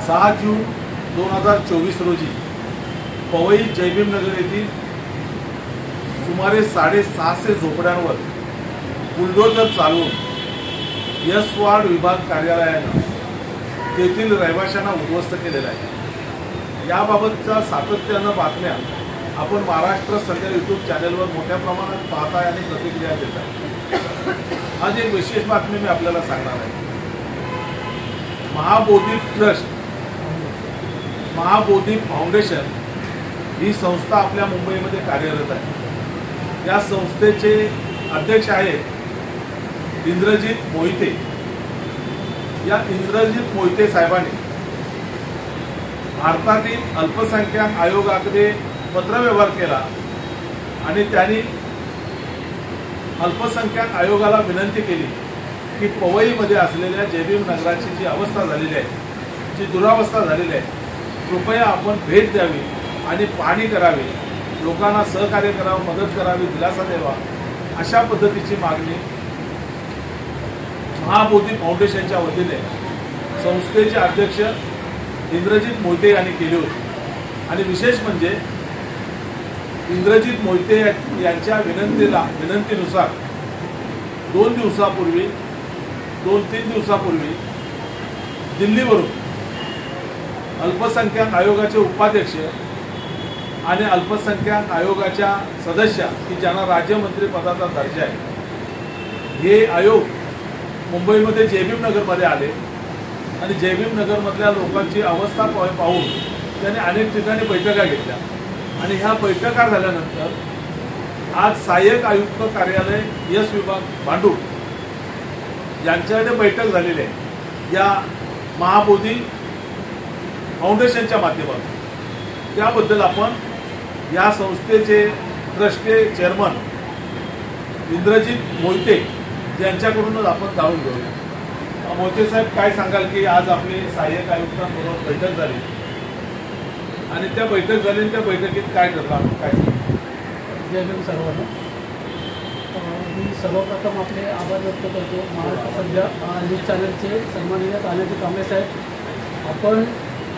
6 जून 2024 रोजी पवई जयभीमनगर येथील सुमारे 650 झोपड्यांवर बुलडोजर चालवून यस वार्ड विभाग कार्यालयानं तेथील रहिवाशांना उद्ध्वस्त केलेला आहे। याबाबतच्या सातत्यानं बातम्या आपण महाराष्ट्र सध्या यूट्यूब चॅनलवर मोठ्या प्रमाणात पाहताय आणि प्रतिक्रिया देताय। आज एक विशेष बातमी मी आपल्याला सांगणार आहे। महाबोधी ट्रस्ट, महाबोधी फाउंडेशन ही संस्था आपल्या मुंबईमध्ये कार्यरत आहे। या संस्थेचे अध्यक्ष आहेत इंद्रजित मोहिते। या इंद्रजित मोहिते साहेबांनी भारतातील अल्पसंख्याक आयोगाकडे पत्रव्यवहार केला आणि त्यांनी अल्पसंख्याक आयोगाला विनंती केली की पवईमध्ये असलेल्या जयभीमनगराची जी अवस्था झालेली आहे, जी दुरावस्था झालेली आहे, कृपया आपण भेट द्यावी आणि पाहणी करावी, लोकांना सहकार्य करावं, मदत करावी, दिलासा द्यावा, अशा पद्धतीची मागणी महाबोधी फाउंडेशनच्या वतीने संस्थेचे अध्यक्ष इंद्रजित मोहिते यांनी केली होती। आणि विशेष म्हणजे इंद्रजित मोहिते यांच्या विनंतीनुसार 2-3 दिवसापूर्वी दिल्लीवरून अल्पसंख्याक आयोगाचे उपाध्यक्ष आणि अल्पसंख्याक आयोगाच्या सदस्य की ज्यांना राज्यमंत्री पदाचा दर्जा आहे, हे आयोग मुंबईमध्ये जयभीमनगरमध्ये आले आणि जयभीमनगरमधल्या लोकांची अवस्था पाहून त्यांनी अनेक ठिकाणी बैठका घेतल्या आणि ह्या बैठका झाल्यानंतर आज सहाय्यक आयुक्त कार्यालय यस विभाग भांडूप यांच्याकडे बैठक झालेली आहे या महाबोधी फाउंडेशनच्या माध्यमातून। त्याबद्दल आपण या संस्थेचे ट्रस्टी चेअरमन इंद्रजित मोहिते यांच्याकडूनच आपण जाणून घेऊया। मोहिते साहेब, काय सांगाल की आज आपली सहाय्यक आयुक्तांबरोबर बैठक झाली आणि त्या बैठकीत काय ठरलं, काय सांगा? जय भीम सर्वांना। मी सर्वप्रथम आपले आभार व्यक्त करतो महाराष्ट्र सध्या न्यूज चॅनलचे सन्माननीय तानाजी कांबळे साहेब। आपण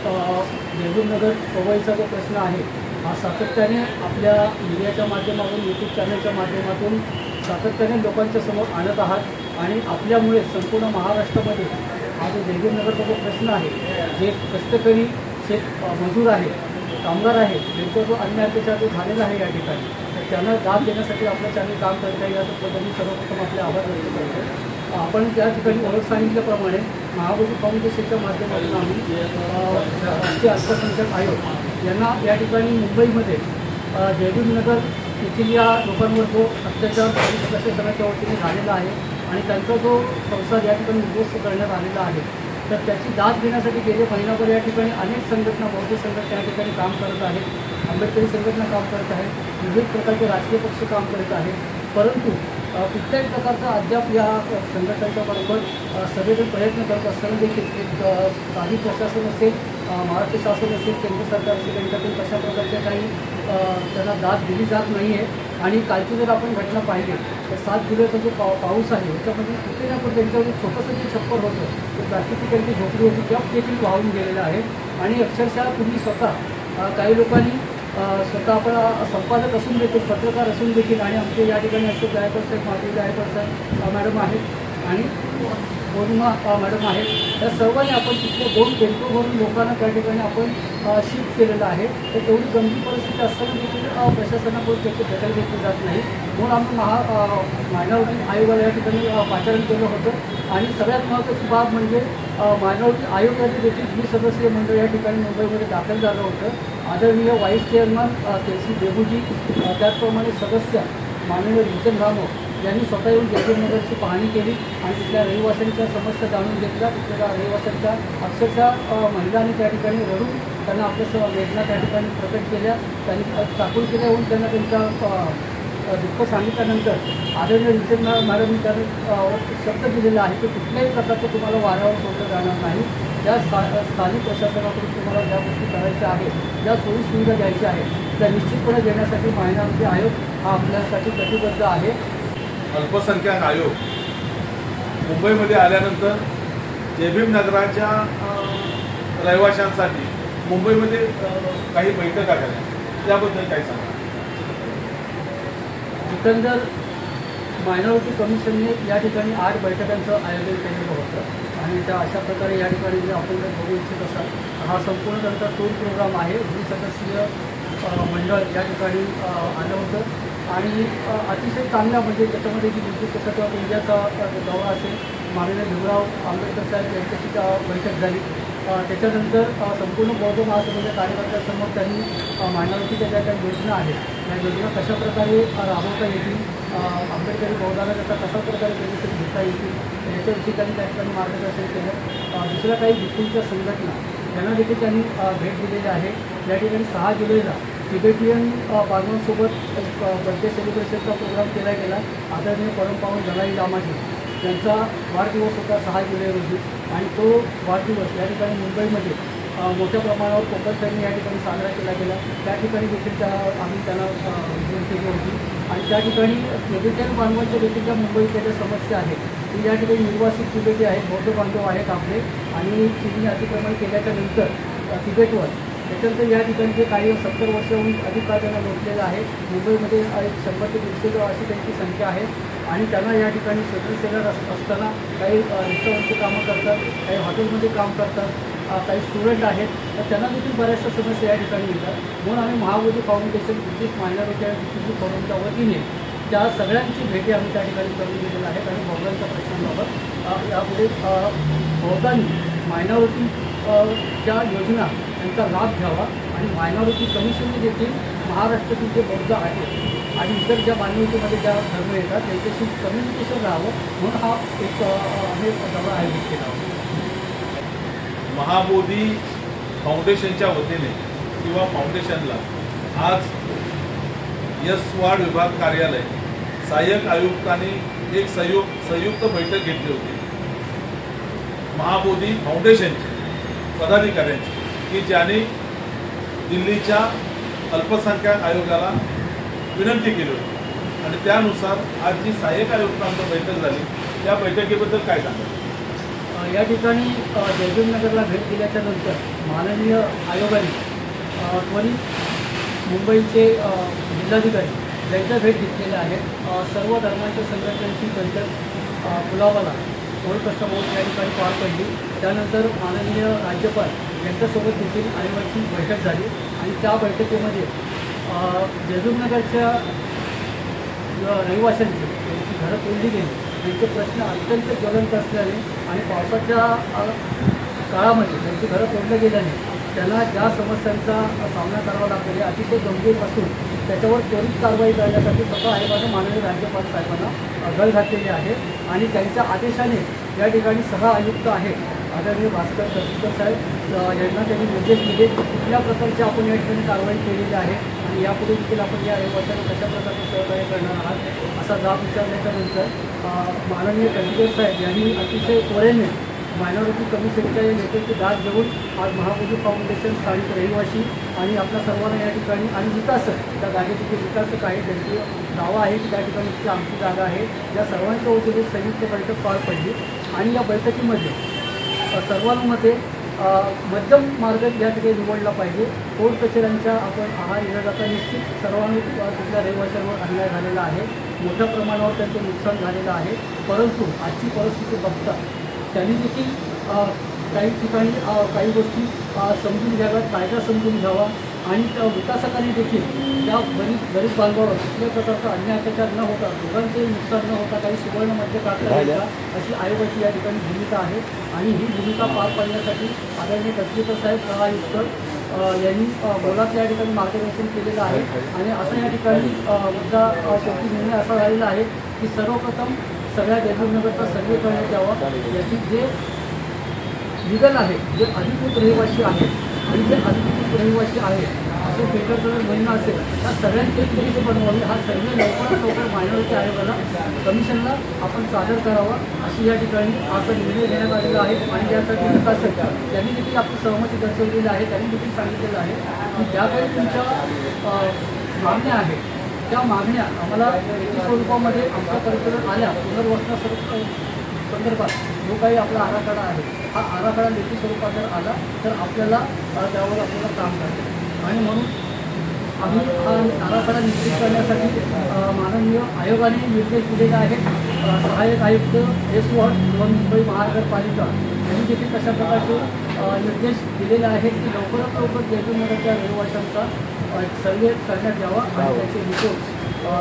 जयभीमनगर पवईचा जो प्रश्न आहे हा सातत्याने आपल्या मीडियाच्या माध्यमातून, यूट्यूब चॅनलच्या माध्यमातून सातत्याने लोकांच्या समोर आणत आहात आणि आपल्यामुळे संपूर्ण महाराष्ट्रामध्ये हा जो जयभीमनगरचा जो प्रश्न आहे, जे कष्टकरी मजूर आहे, कामगार आहे, त्यांचा जो अन्याय अत्याचार जो झालेला आहे या ठिकाणी, तर त्यांना दाद देण्यासाठी आपलं चॅनल काम करत आहे। या पद्धतीने सर्वप्रथम आपले आभार व्यक्त करतो। आपण त्या ठिकाणी ओळख सांगितल्याप्रमाणे महाबोधी फाउंडेशनच्या माध्यमातून आम्ही राष्ट्रीय अल्पसंख्याक आयोग यांना या ठिकाणी मुंबईमध्ये जयभीमनगर येथील या लोकांवर जो अत्याचार पोलीस प्रशासनाच्या वतीने झालेला आहे आणि त्यांचा जो संसार या ठिकाणी उद्ध्वस्त करण्यात आलेला आहे, तर त्याची दाद घेण्यासाठी गेले महिनाभर या ठिकाणी अनेक संघटना, बौद्ध संघटना या ठिकाणी काम करत आहेत, आंबेडकरी संघटना काम करत आहेत, विविध प्रकारचे राजकीय पक्ष काम करत आहेत, परंतु कुठल्याही प्रकारचा अद्याप या संघटनांच्या बरोबर सगळेजण प्रयत्न करत असताना देखील एक काही प्रशासन असेल, महाराष्ट्र शासन असेल, केंद्र सरकार असेल, यांच्यातून कशा प्रकारच्या काही त्यांना दाद दिली जात नाही आहे। आणि कालची जर आपण घटना पाहिली तर 7 जुलैचा जो पाऊस आहे याच्यामध्ये कुठे ना कुठे त्यांचं जे छोटंसं जे छप्पर होतं, ते प्लास्टिकची त्यांची झोपडी होती, त्या देखील वाहून गेलेलं आहे। आणि अक्षरशः तुम्ही स्वतः काही लोकांनी स्वतः आपण संपादक असून देखील, पत्रकार असून देखील, आणि आमचे या ठिकाणी अशोक गायकवाड साहेब, माधवी गायकवाड साहेब मॅडम आहेत आणि पौर्णिमा मॅडम आहेत, या सर्वांनी आपण तिथले 2 टेम्पो भरून लोकांना त्या ठिकाणी आपण शिफ्ट केलेलं आहे। तर तेवढी गंभीर परिस्थिती असताना देखील प्रशासनाकडून त्याची दखल घेतली जात नाही, म्हणून आम्ही मायनॉरिटी आयोगाला या ठिकाणी पाचारण केलं होतं। आणि सगळ्यात महत्त्वाची बाब म्हणजे मायनॉरिटी आयोगाचे देखील 20 सदस्यीय मंडळ या ठिकाणी मुंबईमध्ये दाखल झालं होतं। आदरणीय व्हाईस चेअरमन केसी देबूजी, त्याचप्रमाणे सदस्य माननीय रिचन रामो यांनी स्वतः येऊन जयभीमनगरची पाहणी केली आणि तिथल्या रहिवाशांच्या समस्या जाणून घेतल्या। तिथल्या रहिवाशांच्या अक्षरशः महिलांनी त्या ठिकाणी रडून त्यांना आपल्या वेदना त्या ठिकाणी प्रकट केल्या, त्यांनी चाकून केल्या होऊन त्यांना त्यांच्या दुःख सांगितल्यानंतर आदरणीय रिचन मॅडमनी त्यांना शब्द दिलेला आहे की कुठल्याही प्रकारचं तुम्हाला वाऱ्यावर सोडलं जाणार नाही। ज्या स्थानिक प्रशासनाकडून तुम्हाला ज्या गोष्टी करायच्या आहेत, ज्या सोयीसुविधा द्यायच्या आहेत, त्या निश्चितपणे देण्यासाठी मायनॉरिटी आयोग हा आपल्यासाठी कटिबद्ध आहे। अल्पसंख्याक आयोग मुंबईमध्ये आल्यानंतर जयभीमनगराच्या रहिवाशांसाठी मुंबईमध्ये काही बैठका झाल्या, त्याबद्दल काय सांगा? एकंदर मायनॉरिटी कमिशनने या ठिकाणी 8 बैठकांचं आयोजन केलेलं होतं आणि त्या अशा प्रकारे या ठिकाणी जे आपण जर बघू इच्छित असाल, हा संपूर्ण त्यांचा टूर प्रोग्राम आहे. 20 सदस्यीय मंडळ या ठिकाणी आलं होतं आणि अतिशय चांगला म्हणजे त्याच्यामध्ये जी ब्रिटिश सोसायटी ऑफ इंडियाचा दौरा असेल, माननीय भीमराव आंबेडकर साहेब यांच्याशी बैठक झाली. त्याच्यानंतर संपूर्ण बौद्ध महासभेच्या कार्यकर्त्यांसमोर त्यांनी मायनॉरिटीच्या ज्या काही योजना आहेत त्या योजना कशाप्रकारे राबवता येतील, आंबेडकरी बौद्धाला त्याचा कशा प्रकारे बेनिफिट घेता येतील याच्याविषयी त्यांनी त्या ठिकाणी मार्गदर्शन केलं. दुसऱ्या काही भिक्खूंच्या संघटना यांना देखील त्यांनी भेट दिलेली आहे. या ठिकाणी 6 जुलैला तिबेटियन बांधवांसोबत एक बर्थडे सेलिब्रेशनचा प्रोग्राम केला गेला. आदरणीय परमपावन दलाई लामाजी त्यांचा वाढदिवस होता 6 जुलै रोजी आणि तो वाढदिवस या ठिकाणी मुंबईमध्ये मोठ्या प्रमाणावर कोकणफेरणी या ठिकाणी साजरा केला गेला. त्या ठिकाणी देखील आम्ही त्यांना विनंती केली होती आणि त्या ठिकाणी तिबेटियन बांधवांच्या देखील ज्या मुंबईतल्या ज्या समस्या आहेत ती या ठिकाणी निर्वासित तिबेटी आहेत, बौद्ध बांधव आहेत आपले आणि चीनने अतिक्रमण केल्याच्या नंतर तिबेटवर त्याच्यानंतर या ठिकाणी जे काही 70 वर्षाहून अधिक काळ त्यांना लोटलेलं आहे. मुंबईमध्ये 100 ते 150 अशी त्यांची संख्या आहे आणि त्यांना या ठिकाणी सेंट्रल सेलर असताना काही रेस्टॉरंटची कामं करतात, काही हॉटेलमध्ये काम करतात, काही स्टुडंट आहेत, तर त्यांना देखील बऱ्याचशा समस्या या ठिकाणी येतात. म्हणून आम्ही महाबोधी फाउंडेशन ब्रिटिश मायनॉरिटी आणि रिफ्युजी फोरमच्या वतीने त्या सगळ्यांची भेटी आम्ही त्या ठिकाणी करून दिलेल्या आहेत आणि बौद्धांच्या प्रश्नांबाबत यापुढे बौद्धांनी मायनॉरिटी ज्या योजना त्यांचा लाभ घ्यावा आणि मायनॉरिटी कमिशनने देखील महाराष्ट्रातील जे बौद्ध आहेत आणि इतर ज्या मायनॉरिटीमध्ये ज्या धर्म येतात त्यांच्याशी कम्युनिकेशन राहावं म्हणून हा एक आम्ही दौरा आयोजित केला होता. महाबोधी फाउंडेशनच्या वतीने किंवा फाउंडेशनला आज यशवाड विभाग कार्यालय सहाय्यक आयुक्तांनी एक संयुक्त बैठक घेतली होती महाबोधी फाउंडेशनची पदाधिकाऱ्यांची, की ज्यांनी दिल्लीच्या अल्पसंख्याक आयोगाला विनंती केली होती आणि त्यानुसार आज जी सहाय्यक आयुक्तांची बैठक झाली त्या बैठकीबद्दल काय सांगाल? या ठिकाणी जयभीमनगरला भेट दिल्याच्या नंतर माननीय आयोगाने त्वरित मुंबईचे जिल्हाधिकारी यांच्या भेट घेतलेल्या आहेत. सर्व धर्मांच्या संघटनांची बैठक पुलावाला ओळखस्तंभावर या ठिकाणी पार पडली. त्यानंतर माननीय राज्यपाल यांच्यासोबत देखील आयोगाची बैठक झाली आणि त्या बैठकीमध्ये जयभीमनगरच्या रहिवाशांची त्यांची घरं तोडली गेली, त्यांचे प्रश्न अत्यंत ज्वलंत असल्याने आणि पावसाच्या काळामध्ये त्यांची घरं तोडल्या गेल्याने त्यांना ज्या समस्यांचा सामना करावा लागतो अतिशय गंभीर असून त्याच्यावर त्वरित कारवाई करण्यासाठी स्वतः आयोगानं माननीय राज्यपाल साहेबांना गळ घातलेली आहे आणि त्यांच्या आदेशाने या ठिकाणी सह आयुक्त आहेत आदरणीय भास्कर दसकर साहेब यांना त्यांनी निर्देश दिले कुठल्या प्रकारची आपण या ठिकाणी कारवाई केलेली आहे आणि यापुढे देखील आपण या आयोगाला कशा प्रकारचे सहकार्य करणार आहात असा जाब विचारल्याच्या नंतर माननीय दसकर साहेब यांनी अतिशय त्वरेने मायनॉरिटी कमिशनच्या या नेत्याची दाद देऊन आज महाबोधी फाउंडेशन स्थानिक रहिवासी आणि आपल्या सर्वांना या ठिकाणी आणि विकासक त्या जागेचे जे विकासक आहेत त्यांची दावा आहे की त्या ठिकाणी ती आमची जागा आहे या सर्वांच्या वतीने संयुक्त बैठक पार पडली आणि या बैठकीमध्ये सर्वांमध्ये मध्यम मार्ग या ठिकाणी निवडला पाहिजे. कोर्ट कचेऱ्यांच्या आपण आहार विभागाचा निश्चित सर्वांनी तिथल्या रहिवाशांवर अन्याय झालेला आहे, मोठ्या प्रमाणावर त्यांचं नुकसान झालेलं आहे. परंतु आजची परिस्थिती बघता त्यांनी देखील काही ठिकाणी काही गोष्टी समजून घ्याव्यात, कायदा समजून घ्यावा आणि त्या विकासकांनी देखील त्या गरीब बांधवावर कुठल्या प्रकारचा अन्याय अत्याचार न होता दोघांचंही नुकसान न होता काही सुवर्ण मध्य काढता येईल अशी आयोगाची या ठिकाणी भूमिका आहे आणि ही भूमिका पार पाडण्यासाठी आदरणीय दसकर साहेब सहआयुक्त यांनी बोलाचं या ठिकाणी मार्गदर्शन केलेलं आहे आणि असं या ठिकाणी मुद्दा शेवटी निर्णय असा झालेला आहे की सर्वप्रथम सगळ्या जयभीमनगरचा सर्वे करण्यात यावा. याची जे लिगल आहे, जे अधिकृत रहिवासी आहेत आणि जे अधिकृत रहिवासी आहेत असे पेपर जर म्हणणं असेल तर सगळ्यांची एक लिस्ट बनवावी. हा सर्वे लवकरात लवकर मायनॉरिटी आयोगाला कमिशनला आपण सादर करावा अशी या ठिकाणी असा निर्णय घेण्यात आलेला आहे आणि यासाठी विकासक यांनी देखील आपली सहमती दर्शवलेली आहे. त्यांनी देखील सांगितलेलं आहे की ज्या काही तुमच्या मागण्या आहेत त्या मागण्या आम्हाला लेखी स्वरूपामध्ये आमच्यापर्यंत आल्या पुनर्वसनासाठी संदर्भात जो काही आपला आराखडा आहे, हा आराखडा लेखी स्वरूपात जर आला तर आपल्याला त्यावर आपल्याला काम करायचं आणि म्हणून आम्ही हा आराखडा निश्चित करण्यासाठी माननीय आयोगाने निर्देश दिलेले आहेत. सहाय्यक आयुक्त एस वॉर्ड मुंबई महानगरपालिका यांनी देखील तशा प्रकारचे निर्देश दिलेले आहेत की लवकरात लवकर जयपूरनगरच्या रहिवाशांचा सर्वे करण्यात यावा आणि त्याचे रिपोर्ट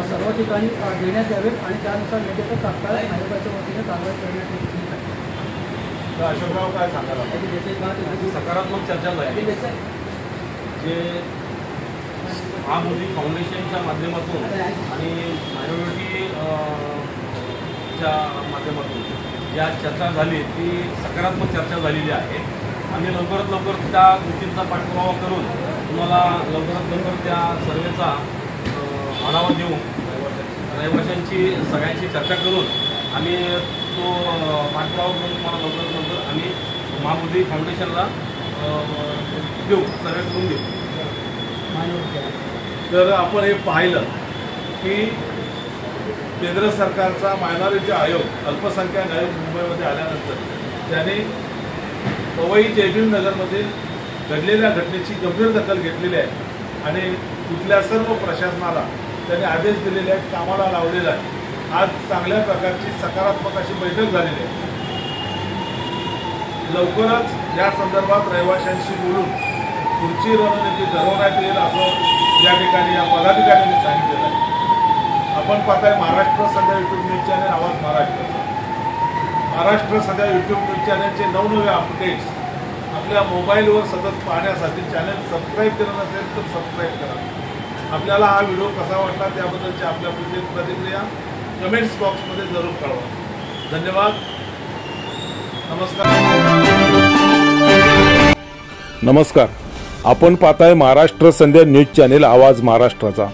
सर्व ठिकाणी देण्यात यावेत आणि त्यानुसार लगेच तात्काळ आयोगाच्या वतीने कारवाई करण्यात येईल. अशोकराव काय सांगाल? सकारात्मक चर्चा झाली जे महामोदी फाउंडेशनच्या माध्यमातून आणि मायनॉरिटीच्या माध्यमातून ज्या चर्चा झाली ती सकारात्मक चर्चा झालेली आहे. आम्ही लवकरात लवकर त्या गोष्टींचा पाठपुरावा करून तुम्हाला लवकरात लवकर त्या सर्वेचा आढावा देऊन रहिवाशांची सगळ्यांची चर्चा करून आम्ही तो पाठपुरावा करून तुम्हाला लवकरात लवकर आम्ही महामोदी फाउंडेशनला देऊ, सर्वे करून देऊ. तर आपण हे पाहिलं की केंद्र सरकारचा मायनॉरिटी आयोग, अल्पसंख्याक आयोग मुंबईमध्ये आल्यानंतर त्याने पवई जयभीम नगरमधील घडलेल्या घटनेची गंभीर दखल घेतलेली आहे आणि तिथल्या सर्व प्रशासनाला त्यांनी आदेश दिलेले आहेत, कामाला लावलेला आहे. आज चांगल्या प्रकारची सकारात्मक अशी बैठक झालेली आहे. लवकरच या संदर्भात रहिवाशांशी बोलून पुढची रणनीती ठरवण्यात येईल असं या ठिकाणी या पदाधिकाऱ्यांनी सांगितलेलं आहे. आपण पाहताय महाराष्ट्र सध्या यूट्यूब न्यूज चॅनल आवाज महाराष्ट्राचा. महाराष्ट्र सध्या यूट्यूब न्यूज चॅनलचे नवनवे अपडेट्स आपल्या मोबाईलवर सतत पाहण्यासाठी चॅनल सबस्क्राईब केलं नसेल तर सबस्क्राईब करा. आपल्याला हा व्हिडिओ कसा वाटला त्याबद्दलची आपल्या प्रतिक्रिया कमेंट्स बॉक्समध्ये जरूर कळवा. धन्यवाद. नमस्कार. आपण पाहताय महाराष्ट्र संध्या न्यूज चॅनेल आवाज महाराष्ट्राचा.